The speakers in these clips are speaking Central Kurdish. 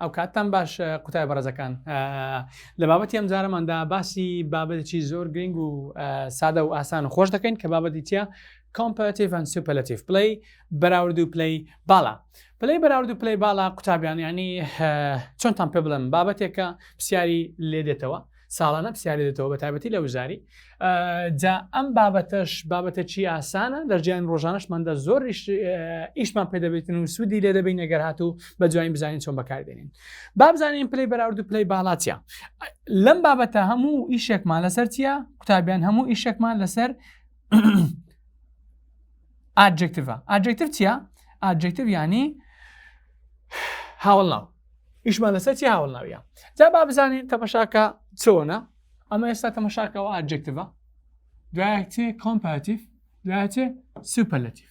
ئەو کاتتان باش قوتای بەڕێزەکان لە بابەتی ئەم جارەماندا باسی بابەتێکی زۆر گرنگ و سادە و ئاسان و خۆش دەکەین کە بابەتی چیە؟ Comperativ And Superlative پلەی بەراورد و پلەی باڵا. پلەی بەراورد و پلەی باڵا قوتابیان یعنی چۆنتان پێ بڵێم بابەتێکە پرسیاری لێ دێتەوە ساڵانە پرسیاری دێتەوە بە تایبەتی لە وزاری جا ئەم بابەتەکی ئاسانە دەرجیان ڕۆژانەشماندا زۆر ئیشمان پێ دەبێتن و سوودی لێ دەبین ئەگەر هاتوو بە جوانی بزانین چۆن بەکاردێنین. با بزانین پلەی بەراورد و پلەی باڵا چیە؟ لەم بابەتە هەموو ئیشێکمان لەسەر چیە؟ قوتابیان هەموو ئیشێکمان لەسەر ئادجکتیڤە. ئادجکتیڤ چیە؟ ئادجکتیڤ یعنی هاوڵناو. ئیشمان لەسەر چی هاوڵناویە؟ جا با بزانین تەمەشاکە چۆنە؟ ئەمە ئێستا تەمەشاکەوە ئادجکتیڤە، دوایەکتێ کۆمپاراتیڤ، دوایەتێ سوپەرلەتیڤ.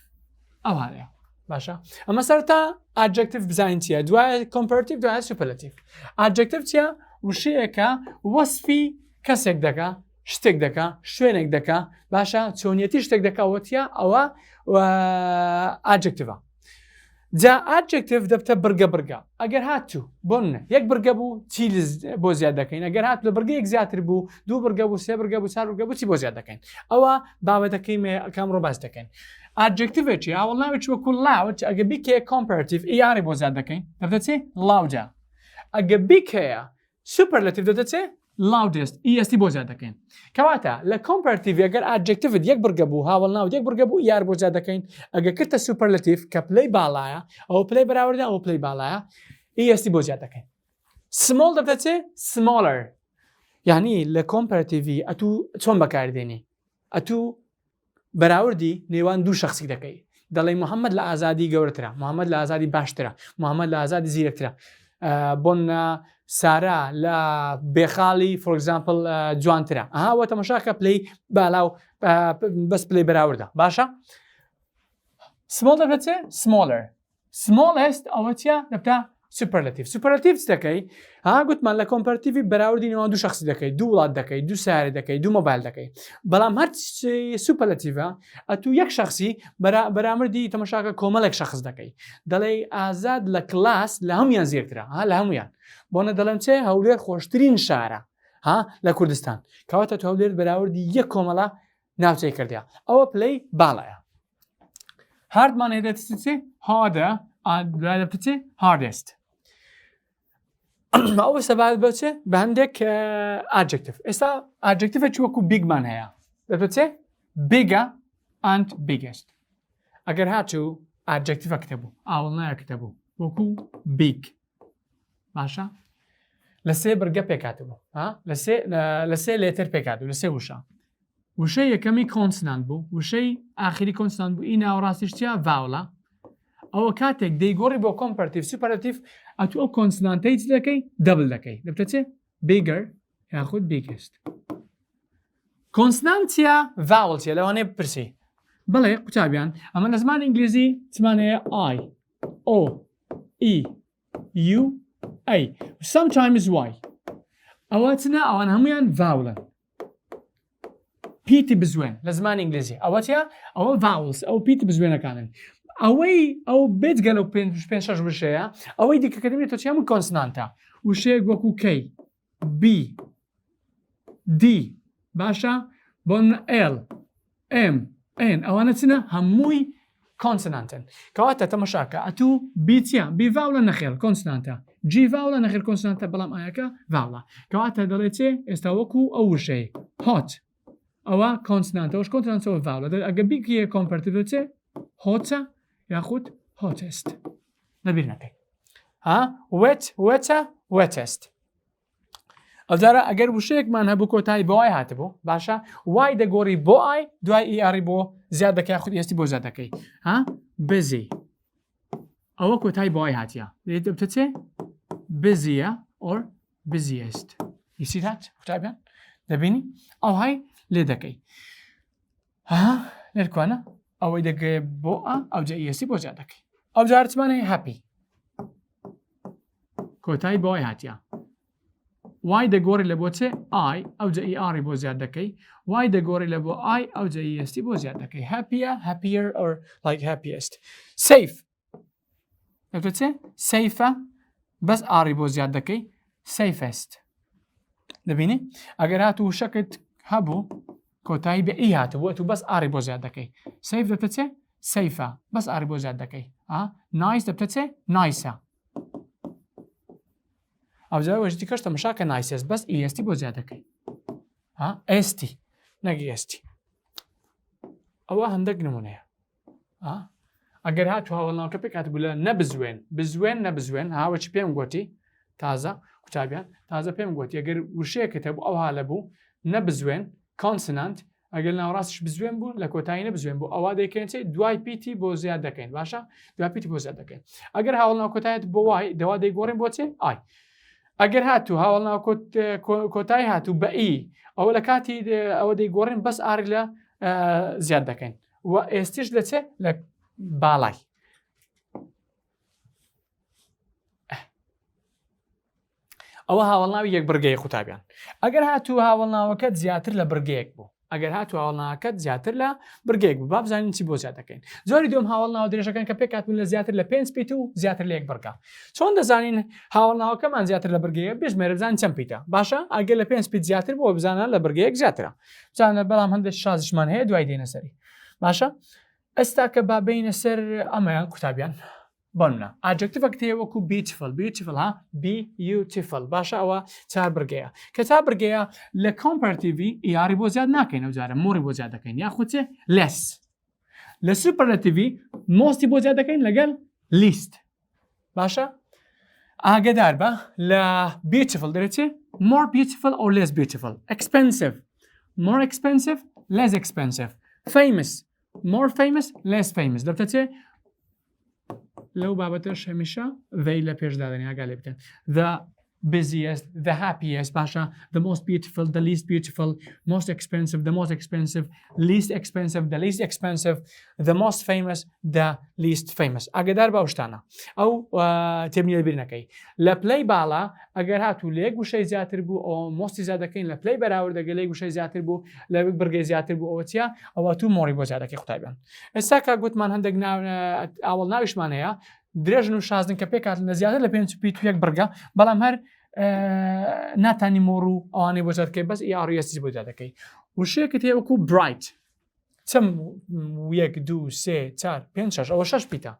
ئەو هەیە. باشە؟ ئەمە سەرتا ئادجکتیڤ بزانین چیە؟ دوایە کۆمپاراتیڤ، دوایە سوپەرلەتیڤ. ئادجکتیڤ چیە؟ وشەیەکە وەسفی کەسێک دەکا، شتێک دەکا، شوێنێک دەکا، باشە؟ چۆنیەتی شتێک دەکاوە چیە؟ ئەوە ئادجکتیڤە. جا ئادجکتیڤ دەبتە بڕگە. ئەگەر هاتوو بۆ منە یەک بڕگە بوو چی بۆ زیاد دەکەین، ئەگەر هات لە بڕگەیەک زیاتر بوو، دوو بڕگە بوو، سێ بڕگە بوو، چار بڕگە بوو چی بۆ زیاد دەکەین. ئەوە بابەتەکەی کامڕۆ باس دەکەین. ئادجکتیڤێکی هاوڵناوێکی وەکو لاوچ ئەگە بیکەیە کۆمپاراتیڤ ئیاری بۆ زیاد دەکەین دەبتە چی؟ لاوجە. ئەگە بیکەیە سوپەرلەتیڤ دەبتە چی؟ loudest EST بۆ زیاد دەکەین. کەواتە لە کۆمپاراتیڤ ئەگەر ئادجکتیڤت یەک بڕگە بوو هاوڵناو یەک بڕگە بوو یار بۆ زیاد دەکەین. ئەگە کردتە سوپەرلەتیڤ کە پلەی باڵایە ئەو پلەی بەراوردە ئەو پلەی باڵایە EST بۆ زیاد دەکەین. سمۆڵ دەبتە چێ؟ سمۆڵەر. یعنی لە کۆمپاراتیڤی ئەتوو چۆن بەکاردێنی؟ ئەتوو بەراوردی نێوان دوو شخصی دەکەی. دەڵێ محەممەد لە ئازادی گەورەترە، محەممەد لە ئازادی باشترە، محەممەد لە ئازادی زیرەکترە. بۆن سارا لە بێخاڵی فۆرگزامپل جوانترە. ئەهاوە تەمەشاکە پلەی بالاو بەس پلەی بەراوردە. باشە؟ سمۆڵ دەبێت چێ؟ سمۆڵەر. سمۆڵست ئەوە چیە؟ دەبتە سوپەرلەتیڤ. سوپەرلەتیڤ دەکەی گوتمان لە کۆمپاراتیڤی بەراوردی نێوان دوو شخصی دەکەی، دوو وڵات دەکەی، دوو سیارە دەکەی، دوو مۆبایل دەکەی. بەڵام هەر سوپەرلەتیڤە ئەتوو یەک شخصی بەرامبەردی تەمەشاکە کۆمەڵێک شخص دەکەی. دەڵێ ئازاد لە کلاس لە هەمویان زیرترە، لە هەمویان. بۆنە دەڵێن چێ؟ هەولێر خۆشترین شارە لە کوردستان. کەواتە تو هەولێر بەراوردی یەک کۆمەڵە ناوچەی کردیا. ئەوە پلەی باڵایە. هاردمان هێدێت چی؟ هاردە، دەبێت چی؟ هاردست. ئەوە سەبارەت بە چێ؟ بە هەندێک ئادجکتیڤ. ئێستا ئادجکتیڤێکی وەکو بیگمان هەیە. دەبێت چێ؟ بیگە and biggest. ئەگەر هاتوو ئادجکتیڤە کتەبوو، ئاوڵنایە کتەبوو وەکو بیگ. باشە؟ لە سێ بڕگە پێکاتبوو، لە سێ لێتر پێکاتبوو، لە سێ وشە. وشەی یەکەمی کۆنسنانت بوو، وشەی ئاخری کۆنسنانت بوو، ئی ناوەڕاستیش چیە؟ ڤاوڵە. ئەوە کاتێک دەیگۆڕی بۆ کۆمپاراتیڤ سوپەرلەتیڤ ئەتوو ئەو کۆنسنانتەی چ دەکەی؟ دەبل دەکەی. دەبتە چێ؟ بیگەر یاخود بیگست. کۆنسنانت چیە؟ ڤاوڵ چیە؟ لەوانەیە بپرسی. بڵێ قوتابیان ئەمە لە زمانی ئینگلیزی چمانەیە I, O, E, U, A. Sometimes Y. ئەوە چنە؟ ئەوان هەمویان ڤاوڵن. پیتی بزوێن لە زمانی ئینگلیزی. ئەوە چیە؟ ئەوە ڤاوڵز، ئەو پیتی بزوێنەکانن. ئەوەی ئەو بێجگە لەو پێنج شەش وشەیە ئەوەی دیکەکەدەبێت تۆ چی هەمووی کۆنسنانتە. وشەیەک وەکو K, B, D. باشە؟ بۆن L, M, N. ئەوانە چنە؟ هەمووی کۆنسنانتن. کەواتە تەمەشاکە ئەتوو بی چیە؟ بی ڤاوڵە نەخێر کۆنسنانتە. جی ڤاوڵە نەخێر کۆنسنانتە، بەڵام ئایەکە ڤاوڵە. کەواتە دەڵێت چێ؟ ئێستا وەکو ئەو وشەی هۆت. ئەوە کۆنسنانتەوەش کۆنسنانتەوە ڤاوڵە. ئەگە بیکیە کۆمپاراتیڤ چێ؟ هۆتە یاخود هۆتست. لەبیر نەکەی. وێت، وێتە، وێتست. ئەوجارە ئەگەر وشەیەکمان هەبوو کۆتایی بۆ ئای هاتبوو، باشە؟ وای دەگۆڕی بۆ ئای، دوای ئیاری بۆ زیاد دەکەی یاخود ئێستی بۆ زیاد دەکەی. بزی. ئەوە کۆتایی بۆ ئای هاتیە. دەبتە چێ؟ بزیە or busiest. ئیسی هات قوتابیان؟ دەبینی؟ ئەو های لێ دەکەی. لێرکوانە؟ ئەوەی دەگەیە بۆ ئەو جا ئێستی بۆ زیاد دەکەی. ئەو جارتمانەیە هەپی. کۆتایی بۆ ئای هاتیە. وای دەگۆڕی لە بۆ چێ؟ ئای ئەو جا ئیاری بۆ زیاد دەکەی. وای دەگۆڕی لە بۆ ئای ئەو جا ئێستی بۆ زیاد دەکەی. هەپیە، happier or like happiest. سیف. دەبێت چێ؟ سیفە بەس ئاری بۆ زیاد دەکەی safest دەبینی ئەگەر هاتوو شەکت هەبوو کۆتایی بە ئی هاتوو تو بەس ئاری بۆ زیاد دەکەی سیف دەبتە چێ سیفە بەس ئاری بۆ زیاد دەکەی نایس دەبتە چێ نایسە ئەوجا وەژتی کەش تەماشاکە نایسێس بەس ئیستی بۆ زیاد دەکەی ئێستی نەگی ئێستی ئەوە هەندێک نمونەیە ئەگەر هاتوو هاوڵناوەکە پێک هاتبوو لە نەبزوێن هاوەچی پێم گوتی تازە قوتابیان تازە پێم گوتی ئەگەر وشەیەکت هەبوو ئەو هالە بوو نەبزوێن کۆنسنانت ئەگەر ناوڕاستش بزوێن بوو لە کۆتایی نەبزوێن بوو ئەوا دەکەین دوای پیتی بۆ زیاد دەکەین باشە دوای پیتی بۆ زیاد دەکەین ئەگەر هاوڵناو کۆتاییت بۆ وای دەوا دەیگۆڕین بۆ چێ ئای ئەگەر هاتوو هاوڵناو کۆتایی هاتوو بە ئی ئەوە لە کاتی ئەوە دەیگۆڕین بەس ئاری لە زیاد دەکەین و ئێستیش لە چێ لە باڵای ئەوە هاوڵناوی یەک بڕگەی قوتابیان ئەگەر هاتوو هاوڵناوەکەت زیاتر لە بڕگەیەک بوو ئەگەر هاتوو هاوڵناوەکەت زیاتر لە بڕگەیەک بوو با بزانین چی بۆ زیاد دەکەین زۆری دوم هاوڵناوە درێژەکان کە پێک هاتبوون لە زیاتر لە 5 پیت و زیاتر لە 1 بڕگە چۆن دەزانین هاوڵناوەکەمان زیاتر لە بڕگەیە بژمێرە بزانین چەند پیتە باشە ئەگەر لە 5 پیت زیاتر بۆ بزانە لە بڕگەیەک زیاترە بزانە بەڵام هەندێک شازشمان هەیە دوای دێنە سەری باشە ئێستا کە با بینە سەر ئەمەیان قوتابیان بۆنە ئاجکتیڤەکە هەیە وەکو بیوتیفڵ بیوتیفڵ باشە ئەوە چار بڕگەیە کە تا بڕگەیە لە کۆمپەراتیڤی یاری بۆ زیاد ناکەین ئەو جارە مۆری بۆ زیاد دەکەین یاخود چێ لەس لە سوپەرلاتیڤی مۆستی بۆ زیاد دەکەین لەگەڵ لیست باشە ئاگدار بە لە بیوتیفڵ دەرێت more beautiful or less beautiful expensive more expensive less expensive famous more famous less famous دەبتە چێ لەو بابەتەش هەمیشە they لە پێشدادنی ئاگا لێ بکەن the busiest the happiest باشە the most beautiful the least beautiful most expensive the most expensive least expensive the least expensive the most famous the least famous ئاگدار بە ئەوشتانە ئەو تێبنی لەبیر نەکەی لە پلەی باڵا ئەگەر هاتوو لە یەک وشەی زیاتر بوو ئەو مۆستی زیاد دەکەین لە پلەی بەراوردەگە لە یەک وشەی زیاتر بوو لە بڕگەی زیاتر بوو ئەوە چیە ئەوە تو مۆری بۆ زیاد دەکەی قوتابیان ئێستا کە گوتمان هەندێک ئاوڵ ناویشمان هەیە درێژن و شازن کە پێک هاتن لە زیاتر لە 5 پیت و 1 بڕگە بەڵام هەر ناتانی مۆڕ و ئەوانەی بۆ زیاد دەکەی بەس ئیڕیستی بۆ زیاد دەکەی وشەیەکت هەیە وەکو برایت چەم 1 2 3 4 5 6 ئەوە 6 پیتە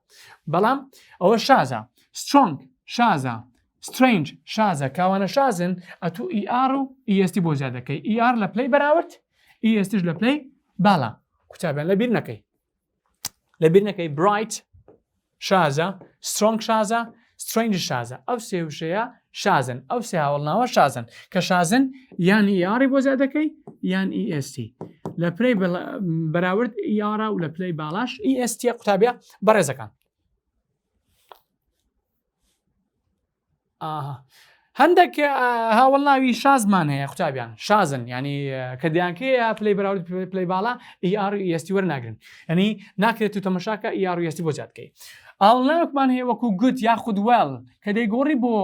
بەڵام ئەوە شازە سترۆنگ شازە سترنج شازە کاوانە شازن ئەتوو ئیR و ئیستی بۆ زیاد دەکەی ئیR لە پلەی بەراورد ئیستیش لە پلەی باڵا قوتابیان لەبیر نەکەی برایت شازە سترۆنگ شازە سترنج شازە ئەو سێ وشەیە شازن ئەو سێ هاوڵناوە شازن کە شازن یان ئیاری بۆ زیاد دەکەی یان ئیستی لە پلەی بەراورد ئیارە و لە پلەی باڵاش ئیستی قوتابیە بەڕێزەکان هەندێک هاوڵناوی شازمان هەیە قوتابیان شازن ینی کە دیانکەیە پلەی بەراورد پلەی باڵا ئیR و ئیستی وەرناگرن ینی ناکرێت و تەماشاکە ئیR و ئیستی بۆ زیاد دەکەی هاوڵناوێکمان هەیە وەکو گوت یاخود وێڵ کە دەیگۆڕی بۆ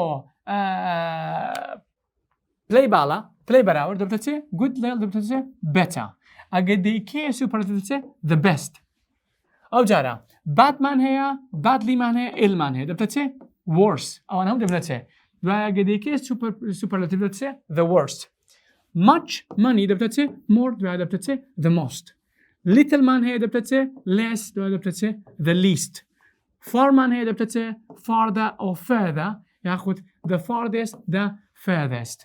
پلەی باڵا پلەی بەراورد دەبتە چێ گوت لێڵ دەبتە چێ بێتە ئەگەر دەیکێ سوپەرلاتیڤ چێ the best ئەو جارە بادمان هەیە بادلیمان هەیە ئێلمان هەیە دەبتە چێ worse ئەوان هەم دەبتە چێ دوای ئەگەر دەیکێ سوپەرلاتیڤ دەبتە چێ the worst much money دەبتە چێ more دوای دەبتە چێ the most little مان هەیە دەبتە چێ less دوای دەبتە چێ the least farمان هەیە دەبتە چێ farther or further یاخود the farthest the furthest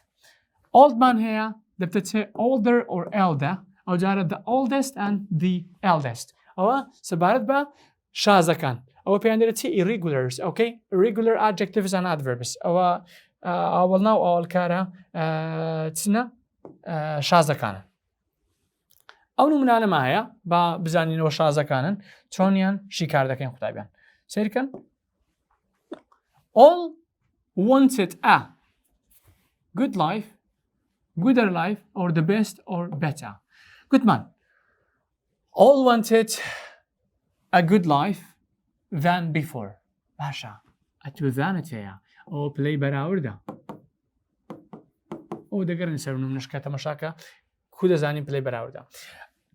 oldمان هەیە دەبتە چێ older or elder ئەو جارە the oldest and the eldest ئەوە سەبارەت بە شازەکان ئەوە پێیان دەرێت چی irregulars okay irregular adjectives and adverbs ئەوە ئاوەڵناو ئاوەڵکارە چنە شازەکانن ئەو نمونانەما هەیە با بزانینەوە شازەکانن چۆنیان شیکار دەکەین قوتابیان سیرکەن all wanted a good life gooder life or the best or better گوتمان all wanted a good life than before باشە ئەتوزانت هەیە ئەو پلەی بەراوردە ئەو دەگەڕن سەر نمونەشکە تەماشاکە کو دەزانین پلەی بەراوردە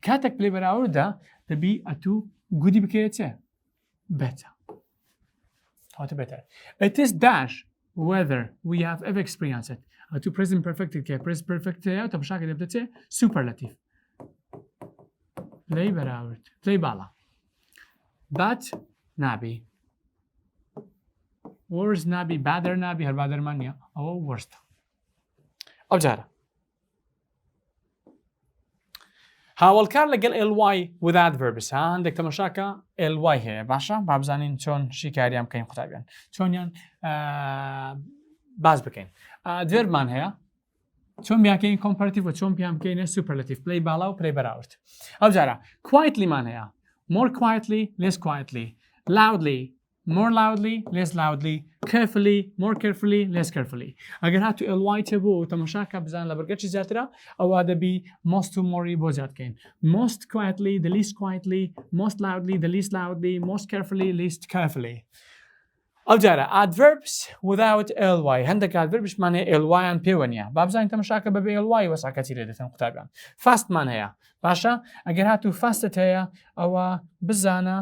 کاتێک پلەی بەراوردە دەبی ئەتوو گودی بکەیت چێ better it is dash whether we have ever experienced it تو present perfect که present perfect هەیە تەماشاکە دەبێتە superlative پلەی بەراورد پلەی باڵا bad نابی worse نابی badder نابی هەر بادەرمان نییە ئەوە worst ئەو جارە هاوڵکار لەگەڵ ly with adverbs هەندێک تەماشاکە ly هەیە باشە با بزانین چۆن شیکاریان بکەین قوتابیان چۆنیان باز بکەین adverbمان هەیە چۆن بیاکەین comparative و چۆن پیان بکەینە superlative پلەی باڵا و پلەی بەراورد ئەو جارە quietlyمان هەیە more quietly less quietly loudly more loudly less loudly carefully more carefully less carefully ئەگەر هاتو ly تێبوو تەماشاکە بزان لە بەرگەچی زیاترە ئەوە دەبی most و more بۆ زیادکەین most quietly the least quietly most loudly the least loudly most carefully least carefully ئەو جارە adverbs without ly هەندێک adverbsمان هەیە ly یان پێوە نییە با بزانین تەماشاکە بەبێ ly وەساکەتی لێ دەتەن قوتابیان fastمان هەیە باشە ئەگەر هاتو fastت هەیە ئەوە بزانە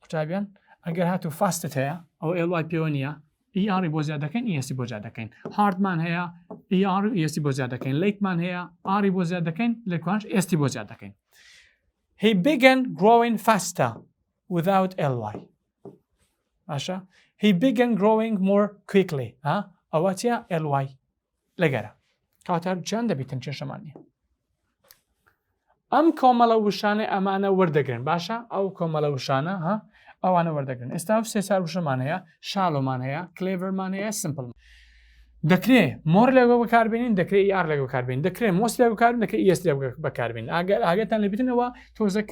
قوتابیان ئەگەر هاتو fastت هەیە ئەو ly پێوە نییە ئی بۆ زیاد دەکەین ئیسی بۆ زیاد دەکەین hardمان هەیە ئیسی بۆ زیاد دەکەین lateمان هەیە ری بۆ زیاد دەکەین لەکوانش ئێستی بۆ زیاد دەکەین he began growing faster without ly باشە he began growing more quickly ئەوە چیە ly لەگەرە کاتە جان دەبیتن کێشەمان نییە ئەم کۆمەڵە وشانە ئەمانە وەردەگرن باشە ئەو کۆمەڵە وشانە ئەوانە وەردەگرن ئێستا سێ چار وشەمان هەیە شاڵۆمان هەیە کلێڤەرمان هەیە سمپڵ دەکرێت مۆر لەگە بەکاربێنین دەکرێت یار لەگە بەکاربێنین دەکرێت مۆست لە بەکاربێن دەکرێت ئێست لە بەکاربێن ئاگەتان لێبیتنەوە تۆزێک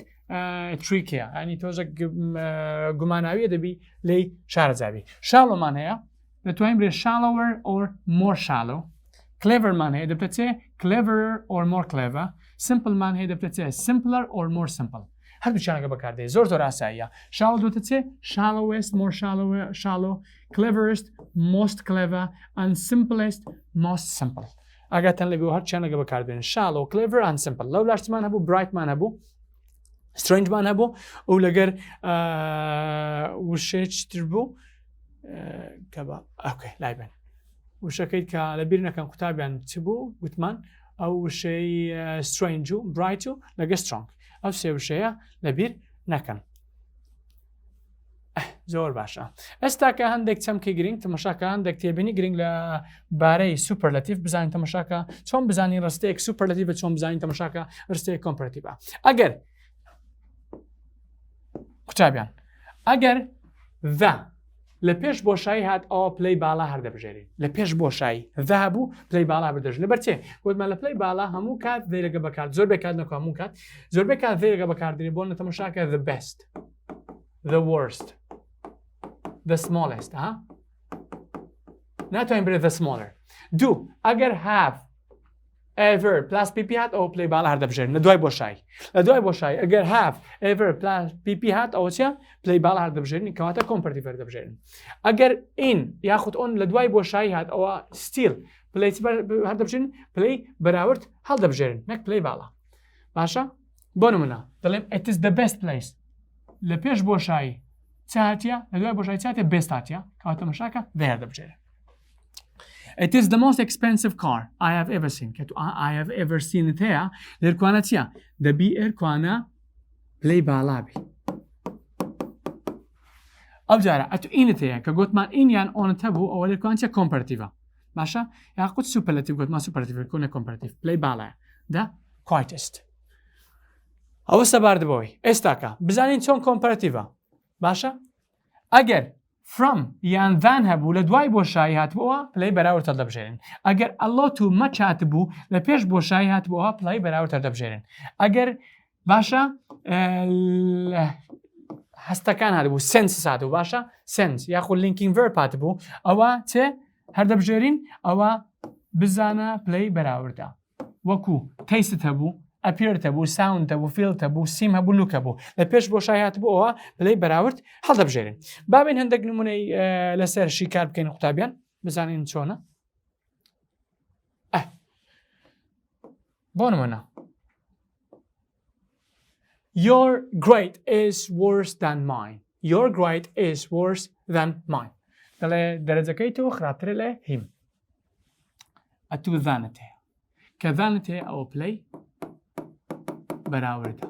تریکەیە ئەنی تۆزێک گوماناویە دەبی لی شارەزاوی شاڵۆمان هەیە دەتوانین برێ shallower or more shallow cleverمان هەیە دەبێتێ cleverer or more clever simpleمان هەیە دەبێتێ simpler or more simple هەردووچیانەکە بەکاردێ زۆر زۆر ئاساییە shallow دوتە چێ shallowest more shallow cleverest most clever and simplest most simple ئاگاتان لەبێ هەرچیانەکە بەکاربێن shallow clever and simple لەو لاشتمان هەبوو brightمان هەبوو strangeمان هەبوو ئەو لەگەر وشەیەکتر بوو کە بە ئۆکەی لای بن وشەکەیت کە لەبیر نەکەن قوتابیان چ بوو گوتمان ئەو وشەی strange و bright و لەگە strong ئەو سێ وشەیە لەبیر نەکەن زۆر باشە ئێستاکە هەندێک چەمکی گرنگ تەماشاکە هەندێک تێبینی گرنگ لە بارەی superlative بزانین تەماشاکە چۆن بزانین ڕستەیەک superlative چۆن بزانین تەماشاکە ڕستەیەک comparative ئەگەر قوتابیان ئەگەر the لە پێش بۆشایی هات ئەوە پلەی باڵا هەردەبژێرین لە پێش بۆشایی the هەبوو پلەی باڵا بردەژن لەبەر چێ گوتمان لە پلەی باڵا هەموو کات the لەگە بەکات زۆر بێکات نەکە هەموو کات زۆر بێکات the لەگە بەکاردێنێ بۆ تەماشاکە the best the worst the smallest ناتوانین برێت the smaller دوو ئەگەر have ever plus pp هات ئەوە پلەی باڵا هەردەبژێرن لە دوای بۆشایی لە دوای بۆشایی ئەگەر have ever plus pp هات ئەوە چیە پلەی باڵا هەردەبژێرن کەواتە comparative هەردەبژێرن ئەگەر in یاخود on لە دوای بۆشایی هات ئەوە still پلەی هەردەبژێرن پلەی بەراورد هەڵدەبژێرن نەک پلەی باڵا باشە بۆ نمونە دەڵێم it is the best place لە پێش بۆشایی چاتیە لە دوای بۆشایی چاتێ best هاتیە کەواتە تەماشاکە the هەردەبژێرن It is the most expensive car I have ever seen. I have ever seen it هەیە لێرکوانە چییە؟ دەبی ئێرکوانە پلەی باڵابی. ئەو جارە ئەتو ئینت هەیە کە گوتمان ئینیان ئۆنت هەبوو ئەوە لێرکوان چیە کۆمپەرتیڤە. باشە؟ یاخود سوپەرلەتیڤ گوتمان سوپەرلەتیڤ کۆنە کۆمپەرتیڤ پلەی باڵایە. The quietest. ئەوە سەباردبەوەی. ئێستاکە بزانین چۆن کۆمپەرتیڤە. باشە؟ ئەگەر from یان than هەبوو لە دوای بۆشایی هاتبووە پلەی بەراورد هەردەبژێرن ئەگەر a lot و much هاتبوو لە پێش بۆشایی هاتبووە پلەی بەراورد هەردەبژێرن ئەگەر باشە هەستەکان هاتبوو sense هاتبوو باشە sense یاخود linking verb هاتبوو ئەوە چێ هەردەبژێرین ئەوە بزانە پلەی بەراوردە وەکو taste هەبوو appear هەبوو sound هەبوو feel هەبوو seem هەبوو look هەبوو لە پێش بۆشایی هاتبوو ئەوە پلەی بەراورد هەڵدەبژێرن بابین هەندێک نمونەی لەسەر شیکار بکەین قوتابیان بزانین چۆنە بۆ نمونە Your grade is worse than mine. Your grade is worse than mine. دەڵێ دەرەجەکەی تۆ خراپترە لە هیم ئەتوو زانت هەیە کە زانت هەیە ئەوە پلەی بەراوردە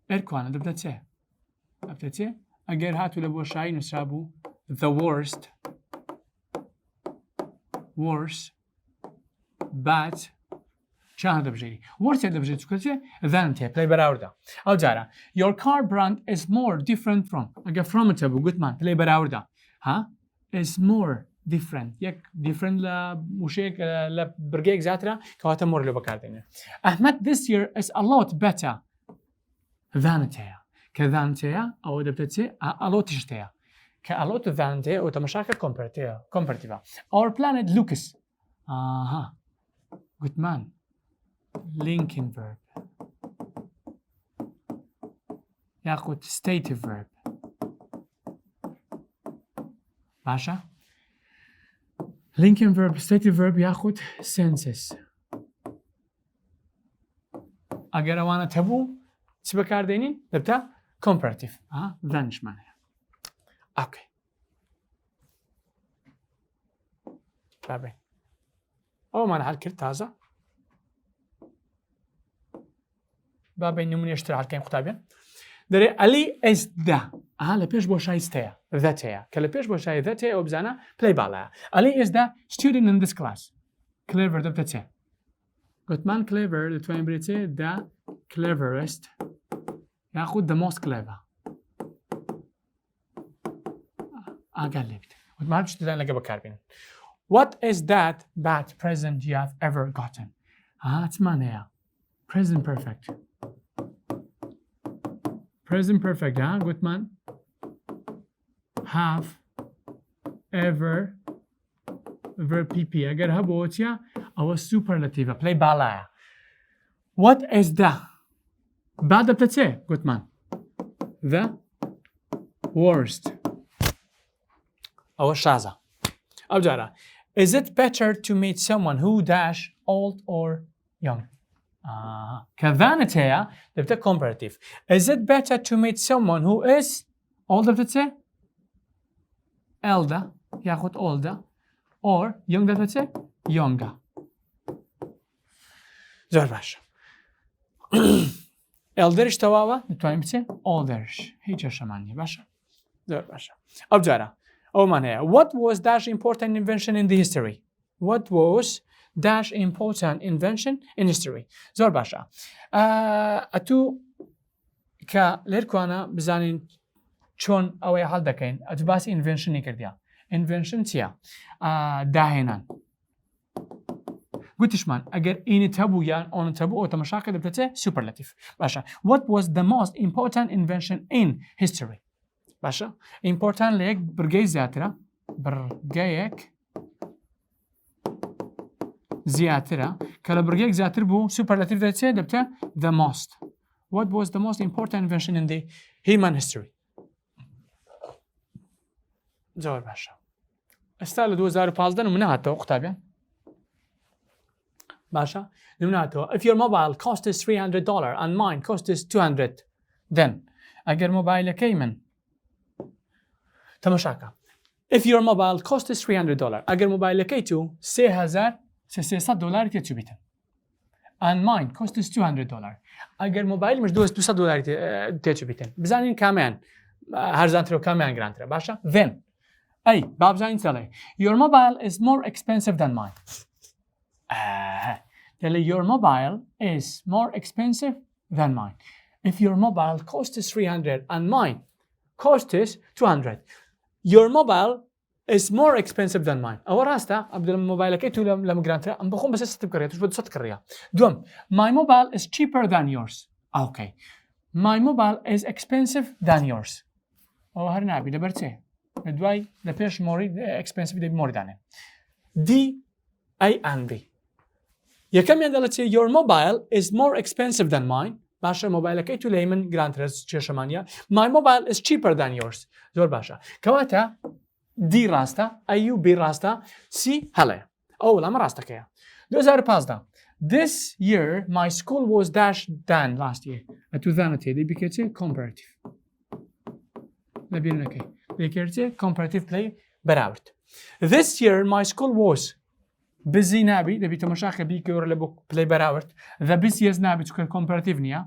ئەرکوانە دەبدە چێ ئەبتە چێ ئەگەر هاتوو لە بۆشایی نووسرا بوو the worst bad چیان دەبژێری وەرچێ دەبژێت چکە چێ زانت هەیە پلەی بەراوردە ئەو جارە your car brand is more different from ئەگە fromتە بوو گوتمان پلەی بەراوردە ها is more different یەک different لە وشەیەک لە برگەیەک زیاترە کەواتە more لێ بەکاردێنێ ئەحمەد this year is a lot better زانت هەیە کە زانت هەیە ئەوە دەبتە چێ ئەلۆتیش هەیە کە ئەلۆت زانت هەیە ئەو تەمەشاکە comparative our planet looks گوتمان linking verb یاخود stative verb باشە linking verb stative verb یاخود senses ئەگەر ئەوانە هەبوو چی بەکاردێنین دەبتە comparative زانشمان هەیە ئۆکەی بابێ ئەومان حەل کرد تازە بابێ نمونێشتر حەلکەین قوتابیان دەرێ ئەلی ئێسدا لە پێش بۆشایی هەیە ذات هەیە کە لە پێش بۆشایی ذات هەیە ئەو بزانە پلەی باڵایە ئەلی ئێسدا student in this class clever دەبتە چێ گوتمان clever دەتوانین بێت چێ the cleverest یاخود the most clever ئاگال لێ بێت گوتمان شتدان لەگە بەکاربێنن what is that bad present you have ever gotten چمان هەیە present perfect گوتمان have ever pp ئەگەر هەبوو چیە ئەوە superlative پلەی باڵایە what is the با دەبتە چێ گوتمان the worst ئەوە شازە ئەو جارە is it better to meet someone who dash old or young کە زانت هەیە دەبتە comparative is it better to meet someone who is old دەبتە چێ elder یاخود older or young دەبتە چێ younger زۆر باشە elderش تەواوە دەتوانین بچێ olderش هیچ شەمان نیە باشە زۆر باشە ئەو جارە ئەومان هەیە what was dash important invention in the history what was dash important invention in history زۆر باشە ئەتوو کە لێرکوانە بزانین چۆن ئەوەی هەڵ دەکەین ئەتوو باسی inventionی کردیا invention چییە داهێنان گوتیشمان ئەگەر ئینت هەبوو یان ئۆنت هەبوو ئەو تەمەشاکە دەبێتێ superlative باشە what was the most important invention in history باشە important لە یەک برگەی زیاترە برگەیەک زیاترە کە لە برگەیەک زیاتر بوو superlative دەچێت دەبتە the most what was the most important invention in the human history زۆر باشە ئێستا لە 2015 نمونە هاتەوە قوتابیان باشە نمونە هاتەوە if your mobile cost is $300 and mine cost is 200 then ئەگەر مۆبایلەکەی من تەمەشاکە if your mobile cost is $300 ئەگەر مۆبایلەکەی تو $300 تێچوو بیتن and mine cost is $200 ئەگەر مۆبایلمش $200 تێچوو بیتن بزانین کامیان هەرزانترە و کامیان گرانترە باشە then ئەی با بزانین چەڵێ your mobile is more expensive than mine دەڵێ your mobile is more expensive than mine if your mobile cost is 300 and mine cost is 200 your mobile is more expensive than mine ئەوە ڕاستە ئەبدڵ مۆبایلەکەی تو لە مگرانترە ئەم بخۆم بەسە ست بکڕێت توش بە 200 کڕیا دوم my mobile is cheaper than yours okay my mobile is expensive than yours ئەوە هەر نابی لەبەر چێ لە دوای لە پێش مۆری expensive دەبی مۆریدانێ D A and B یەکەمیان دەڵێت چێ your mobile is more expensive than mine باشە مۆبایلەکەی تو لەی من گرانترە کێشەمانیە my mobile is cheaper than yours زۆر باشە کەواتە D ڕاستە A و B ڕاستە C هەڵەیە ئەو وەڵامە ڕاستەکەیە 2015 this year my school was dash than last year ئەتوو زانت هەیە دەی بکرێت چێ comparative لە بیرنەکەی دەیکرێت چێ comparative play بەراورد. This year my school was busy نابی دەبی تەماشاکە بی گەورە لە بۆ پلەی بەراورد. The busiest نابی چکە comparative نییە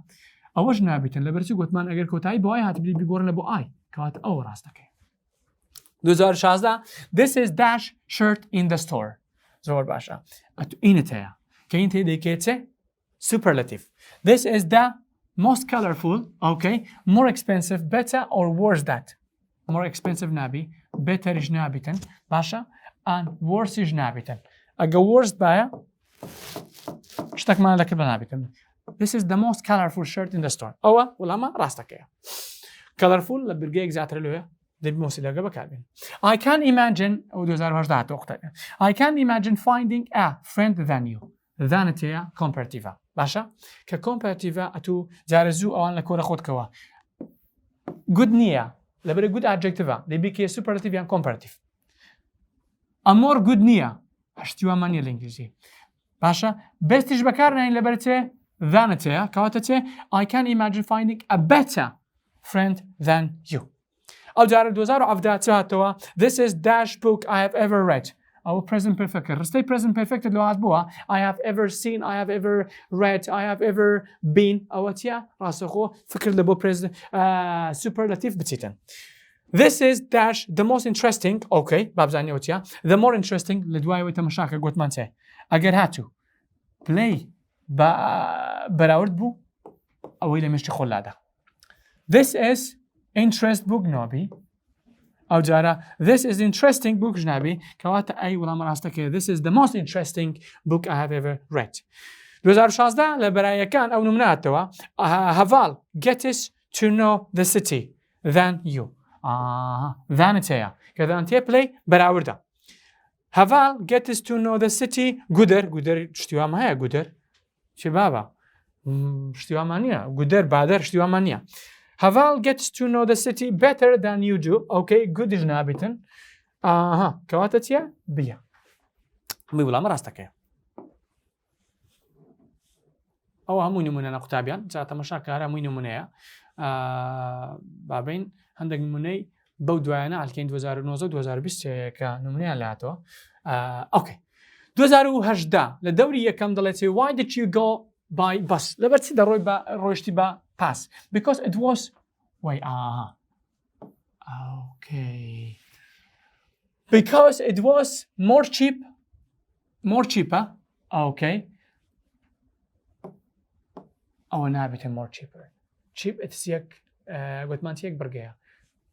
ئەوەش نابیتن لەبەرچی گوتمان ئەگەر کۆتایی بۆ ئای هاتبی بیگۆڕن لە بۆ ئای کەواتە ئەوە ڕاستەکەی. 2016 This is dash shirt in the store. زۆر باشە. ئینت هەیە کە ئین تێ دەیکێتێ superlative. This is the most colorful, okay, more expensive, better or worse that. More expensive نابی betterish نابیتن باشە and worse نابیتن. ئەگە worst باە شتێکمان لەکرد بە نابیتن. This is the most colorful shirt in the store. ئەوە وەڵامە ڕاستەکەیە. Colorful لە برگەیەک زیاتر لێە دەبی مۆسیلەکە بەکاربێن. I can imagine ئەو 2018 قوتەکە. I can imagine finding a friend than you. Than هەیە comparative باشە کە comparative ئەتوو جارە زوو ئەوان لە کۆرە خۆتکەوە. Good نییە لەبەرە good adjective دەبی کە superlative یان comparative. ئەمۆر good نییە هەشتیوانمانیە لە ئینگلیزی. باشە bestیش بەکارنین لەبەر چێ than هەیە کەواتە چێ I can imagine finding a better friend than you. ئەو جارە 2017 هاتەوە This is dash book I have ever read. ئەو present perfect ڕستەی present perfect لە هات بووە I have ever seen, I have ever read, I have ever been ئەوە چیە ڕاستەخۆ فکر لە بۆ superlative بچیتن. This is dash the most interesting, okay بابزانیەوە چیە the more interesting لە دوایەوەی تەماشاکە گوتمان چێ ئەگەر هاتوو play بەراورد بوو ئەوەی لە مشتی خۆلادا. This is interest book نابی ئەو جارە this is interesting book ژنابی کەواتە ئەی وەڵامە ڕاستەکەی this is the most interesting book I have ever read. 2016 لە بەرایەکان ئەو نموناتەوە هەڤال gets to know the city than you. Than هەیە کە than تێ play بەراوردە. هەڤال gets to know the city گودەر شتیوام هەیە گودەر چی بابە شتیوامان نییە گودەر بادەر شتیوامان نییە. Haval gets to know the city better than you do. Okay, good is نابیتن. کەواتە چیە؟ بیا. می وڵامە ڕاستەکەیە. ئەوە هەمووی نمونە قوتابیان جا تەماشاکارە هەمووی نمونەیە. بابین هەندێک نمونەی بەو دوایانە ئەلکەین 2019 2020 کە نمونەیان لاتەوە. Okay. 2018 لە دەوری یەکەم دەڵێت Why did you go by bus? لەبەرچی دەڕۆی بە ڕۆیشتی بە pass because it was wait okay because it was more cheaper okay أو نابت more cheaper cheap it's يك قلت يك برجع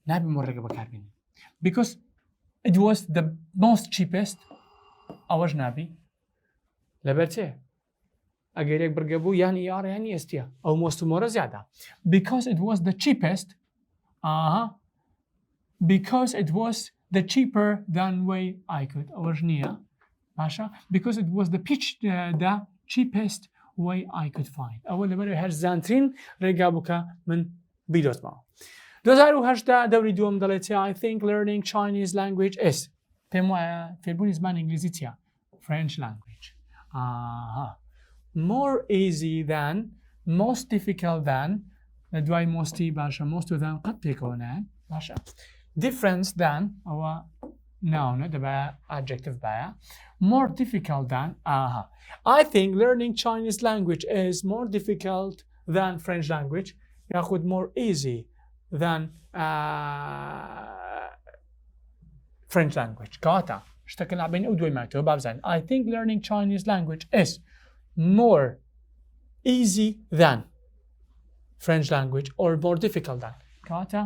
نابي مرة بكاربين because it was the most cheapest أوج نابي لبرتي ئەگەر یەک بڕگە بوو یانی یاڕ یانی ئێستیە ئەو مۆستمۆرە زیادە because it was the cheapest because it was the cheaper than way I could ئەوەش نییە باشە because it was the cheapest way I could find ئەوە لەبەر هەر زانترین ڕێگا بووکە من بیدۆتمەوە. 2018 دەوری دووەم دەڵێت I think learning Chinese language is پێم وایە فێربوونی زمان ئینگلیزی چیە French language. More easy than, most difficult than, دوای mosty باشە most than قەت پێکەوەنە باشە. Difference than ئەوە noun دەبە adjective باە. More difficult than I think learning Chinese language is more difficult than French language یاخود more easy than French language. کەواتە شتەکە لابین ئەو دوای مایتەوە بابزانین I think learning Chinese language is more easy than French language or more difficult than. کەواتە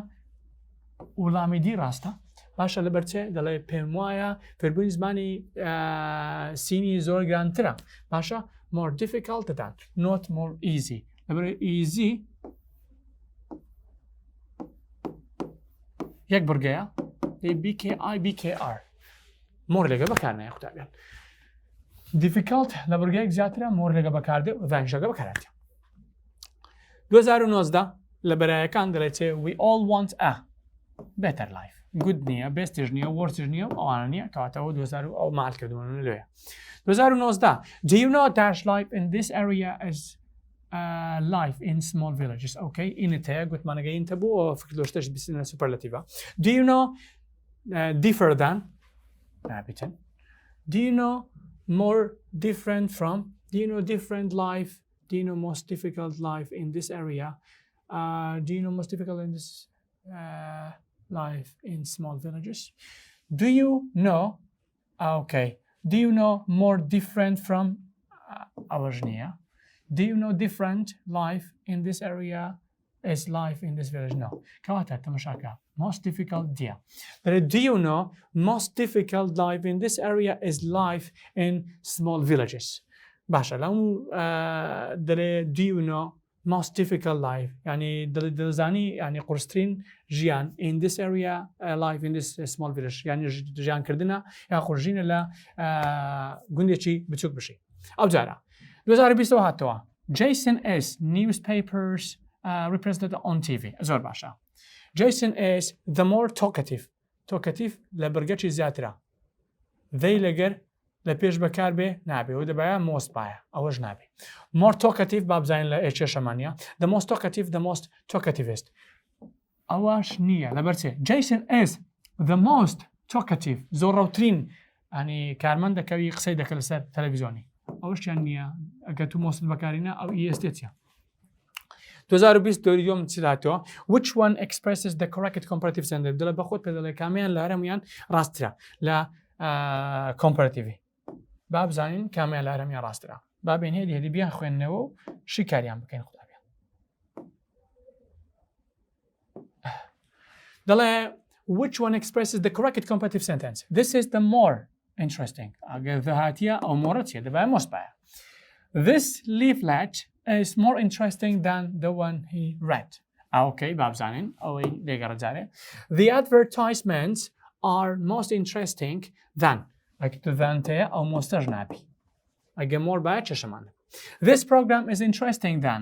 وڵامی دی ڕاستە باشە لەبەرچێ دەڵێ پێم وایە فێربوونی زمانی سینی زۆر گرانترە باشە more difficult than not more easy لەبەر easy یەک بڕگەیە BKR more لەگە بەکارنایە قوتابیان. difficult لە بڕگەیەک زیاترە مۆر لەگە بەکاردێ ڤانشەکە بەکاراتێ. 2019 لە بەرایەکان دەڵێتێ we all want a better life. good نییە بێستیش نییە وەرسش نییە ئەوانە نییە کەواتەوە 2000 ئەو ماڵ کردوونە لێە. 2019 do you know dash life in this area is life in small villages. okay ئینت هەیە گوتمانەگەینتە بۆ فکر لۆشتەش بسینە superlative. do you know differ than نابێتن do you know more different from do you know different life do you know most difficult life in this area do you know most difficult in this life in small villages do you know okay do you know more different from our ژنیە do you know different life in this area is life in this village no کەواتە تەماشاکە most difficult dear do you know most difficult life in this area is life in small villages باشە لەو do you know most difficult life يعني دەزانی يعني قورسترین ژیان in this area life in this small village يعني ژیانکردنە یا خۆژینە لە گوندێکی بچووک بشی ئەو جارە 2020 هاتەوە Jason is newspapers represented on TV زۆر باشە Jason is the more talkative لە بەرگەچی زیاترە they لەگەر لە پێش بەکار بێ نابێ و دەبایە most باە ئەوەش نابێ more talkative بابزانین لە کێشەمانە the most talkative the most talkativist ئەوەش نییە لەبەرچێ Jason is the most talkative زۆرڕەوترین ئەنی کارمەندەکەوی قسەی دەکە لەسەر تەلەڤیزیۆنی ئەوەشیان نییە ئەگە تو مۆست بەکارینە ئەو ئێستێتە 2020 دوریۆم چاتەوە which one expresses the correct comparative sentence دڵە بەخۆت پێ دەڵێ کامیان لە هەرەمویان ڕاسترە لە comparative با بزانین کامیان لە هەرەمیان ڕاسترە با بێن هێدی بیان خوێندنەوە و شیکاریان بکەین خودابیان دەڵێ which one expresses the correct comparative sentence this is the more interesting ئەگەر هاتیە ئەو مۆرە چیە دەبایە مۆست باە this leaflet is more interesting than the one he read. Okay, babzanin. The advertisements are most interesting than. Like to than te or most nabi. I get more by cheshaman. This program is interesting than.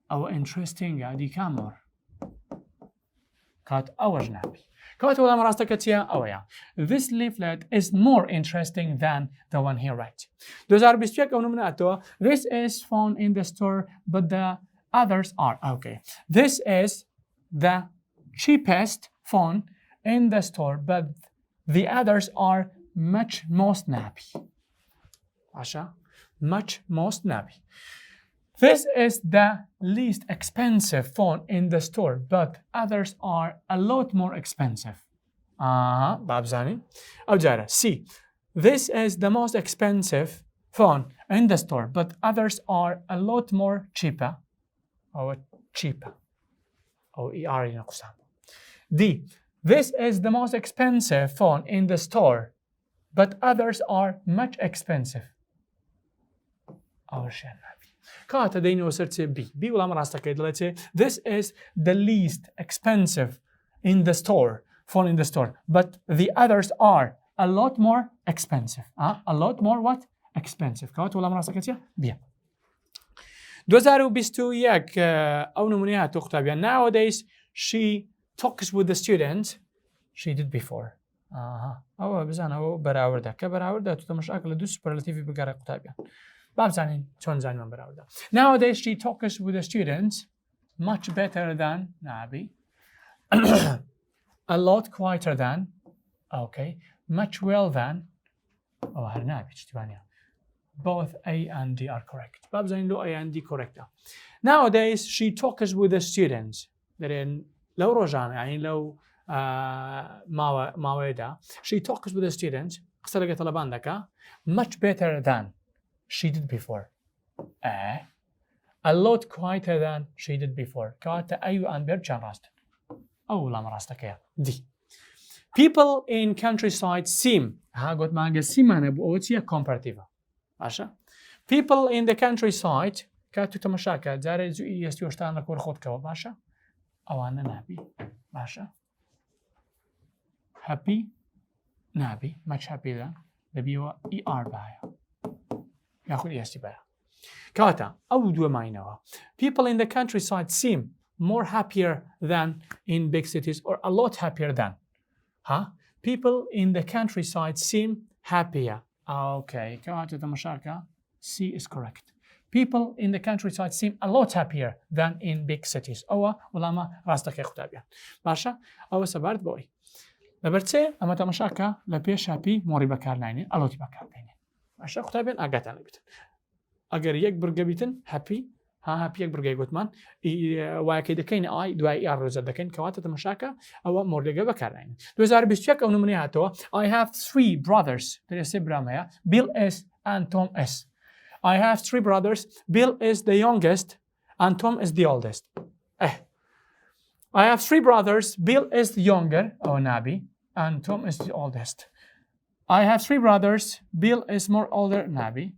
Our interesting adi kamor. Kat our nabi. This leaflet is more interesting than the one he read. This is found in the store, but the others are okay. This is the cheapest phone in the store, but the others are much most nappy. Asha, much most nappy. This is the least expensive phone in the store, but others are a lot more expensive. Babzani. Awjara. C. This is the most expensive phone in the store, but others are a lot more cheaper. Or cheaper. Or ER in Aqsam. D. This is the most expensive phone in the store, but others are much expensive. Our Shan. Kata they know certain B ولا مراستا كيدلتي this is the least expensive in the store phone in the store but the others are a lot more expensive a lot more what expensive كات ولا مراستا كتيا B 2021 أو نمونيها تختار يعني nowadays she talks with the students she did before أو بزان أو براورده كبراورده تتمشاكل دو superlative بقرأ كتابيا Nowadays, she talks with the students much better than Nabi, a lot quieter than, okay, much well than, both A and D are correct. A and D correct. Nowadays, she talks with the students. لو رجعنا يعني لو ما she talks with the students. much better than. She did before. A lot quieter than she did before. Kata ayu and berchan rastan. Oh, lam rastakaya. D. People in countryside seem. Ha got manga simana buotia comparativa. Asha. People in the countryside. Katu tamashaka. Zare zu yes yostan la kor khod kawa. Basha. Awana nabi. Basha. Happy. Nabi. Much happy than. The biwa ER baya. ياخذ استباء. كاتا أو دو ماينوا. People in the countryside seem more happier than in big cities or a lot happier than. People in the countryside seem happier. Okay. كاتا تمشاكا. C is correct. people in the countryside seem a lot happier than in big cities. ئەوە وەڵامە ڕاستەکەی قوتابیان. باشە ئەوە سەبارەت بۆی. لەبەر چێ ئەمە تەماشاکە لە پێش هاپی مۆری بەکارناینێن ئەلۆتی بەکاربێنێن. باشە قوتابیان ئاگاتان لێبێتن. ئەگەر یەک برگە بیتن هەپی هاپی یەک برگەی گوتمان وایەکەی دەکەین ئای دوای ئار ڕێزە دەکەین کەواتە تەماشاکە ئەوە مۆردەگە بەکارناینێن. 2021 ئەو نمونەی هاتەوە I have 3 brothers دەرێسێ برام هەیە Bill S and Tom S. I have 3 brothers Bill is the youngest and Tom is the oldest. I have 3 brothers Bill is the younger أو نابي and Tom is the oldest. I have 3 brothers Bill is more older نابي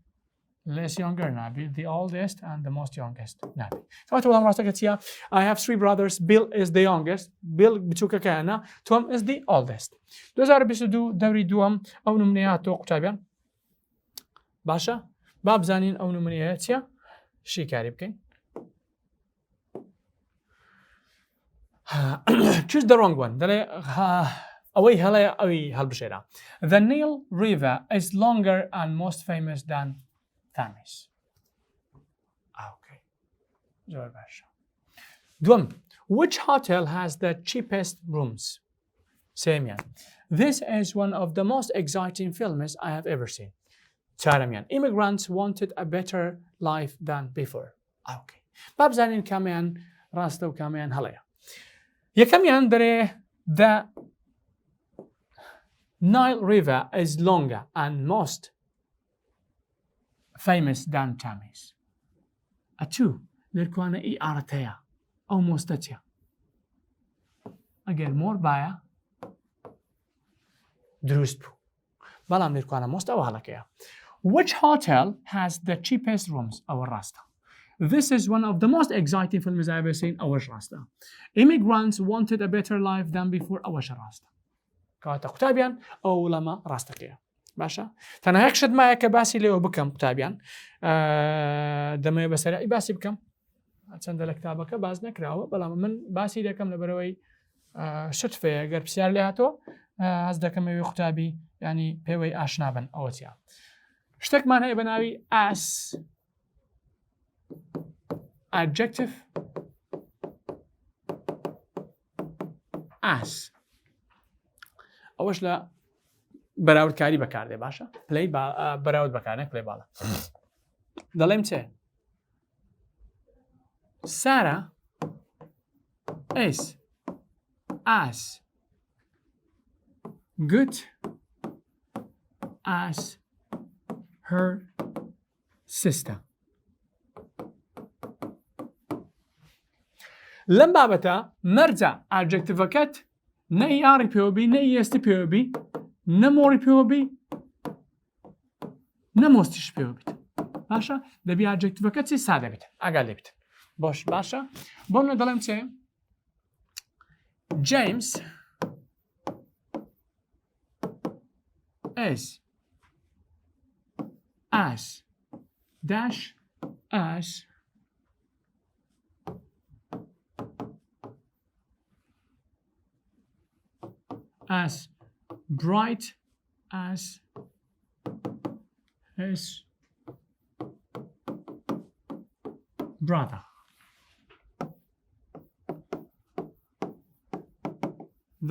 less younger نابي the oldest and the most youngest نابي. فأنتوا والله مراتك تيا I have 3 brothers Bill is the youngest Bill بتشوكا كأنا Tom is the oldest. 2022 دوري دوام أو نمونيات قوتابيان باشا باب زانين أو نمونيات تيا شي كاري بكين. Choose the wrong one. أوي هلا أوي هالبشيرة. The Nile River is longer and most famous than Thames. Okay. جواب باشا. دوم. Which hotel has the cheapest rooms? Same yan. This is one of the most exciting films I have ever seen. چهارم yan. Immigrants wanted a better life than before. Okay. باب زانين كمان راسته وكمان هلا. يكميان دري the Nile River is longer and most famous than Thames. أتو لركوانا إي آرتيا أو موستاتيا أجر مور بايا دروست بو بلام لركوانا موست أو هلاكيا. Which hotel has the cheapest rooms أو الراستا? This is one of the most exciting films I've ever seen. أوش راستا. Immigrants wanted a better life than before. أوش راستا. كاتا قتابيان أو لما راستا كيا. باشا. تنا هيك شد معك باسي ليه بكم قتابيان. دمي بسرعي باسي بكم. أتصند لكتابك باز نكراوه بلا من باسي لكم لبروي شتفة قرب سيار لهاتو هزدا كم يختابي يعني بيوي أشنابن أوتيا. اشتك معناه بناوي as adjective as أوش لا براود كاري بكارده باشا play براود بكارنك play بالا دلهم چه Sarah is as good as her sister. لم بابتا مرجع adjectiveكت نأي آري بيوبي نأي يستي بيوبي نموري بيوبي نموستيش بيوبي باشا دبي adjectiveكت ساده بيت أقل بيت باش باشا بولنا دلم چه James is as dash as bright as his brother.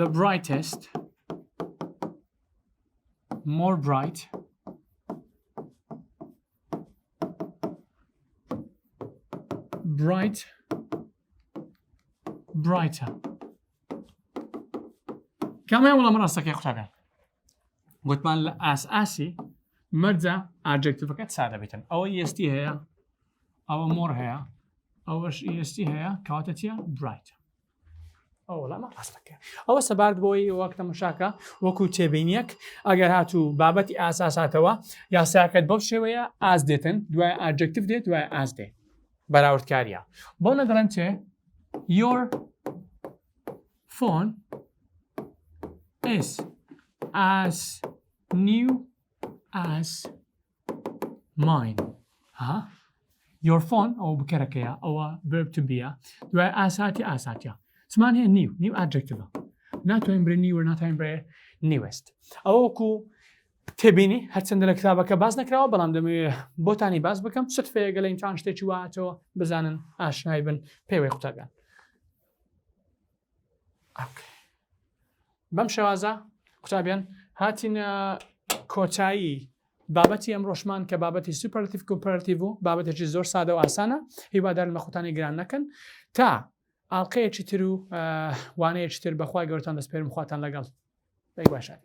The brightest, more bright, brighter. كمان والله مرة سكي خشابين. قلت مان أساسي مرجع adjective كات سادة بيتن. أو يستي هي أو more هي أو يستي هي كاتتيا bright. أو لا ما قصدك. أو سبارد بوي وقت مشاكا وكو تبينيك أجر هاتو بابتي أساساتوا يا ساكت بوشوية as ديتن دوا adjective ديت دوا as ديت. براورد كاريا. بونا دلنتي your phone is as new as mine. ها your phone أو بكركيا أو verb to be دوا أساتيا. سمان هي new adjective. Not to embrace new or not to embrace newest. أو كو تێبینی هەرچەندە لە کتابەکە باز نەکراوە بەڵام دەمەوێت بۆتانی باز بکەم سوتفەیەگە لە ئینتان شتێکی واتەوە بزانن ئاشنای بن پێوەی قوتابیان. بەم شێوازە قوتابیان هاتینە کۆچایی بابەتی ئەم ڕۆژمان کە بابەتی سوپەرلاتیڤ کۆمپەراتیڤ و بابەتێکی زۆر سادە و ئاسانە هیوادار لە خوتانی گران نەکەن تا ئاڵلقەیەکی تر و وانەیەکی تر بەخوای گەورەتان دەسپێرم خواتان لەگەڵ باشە.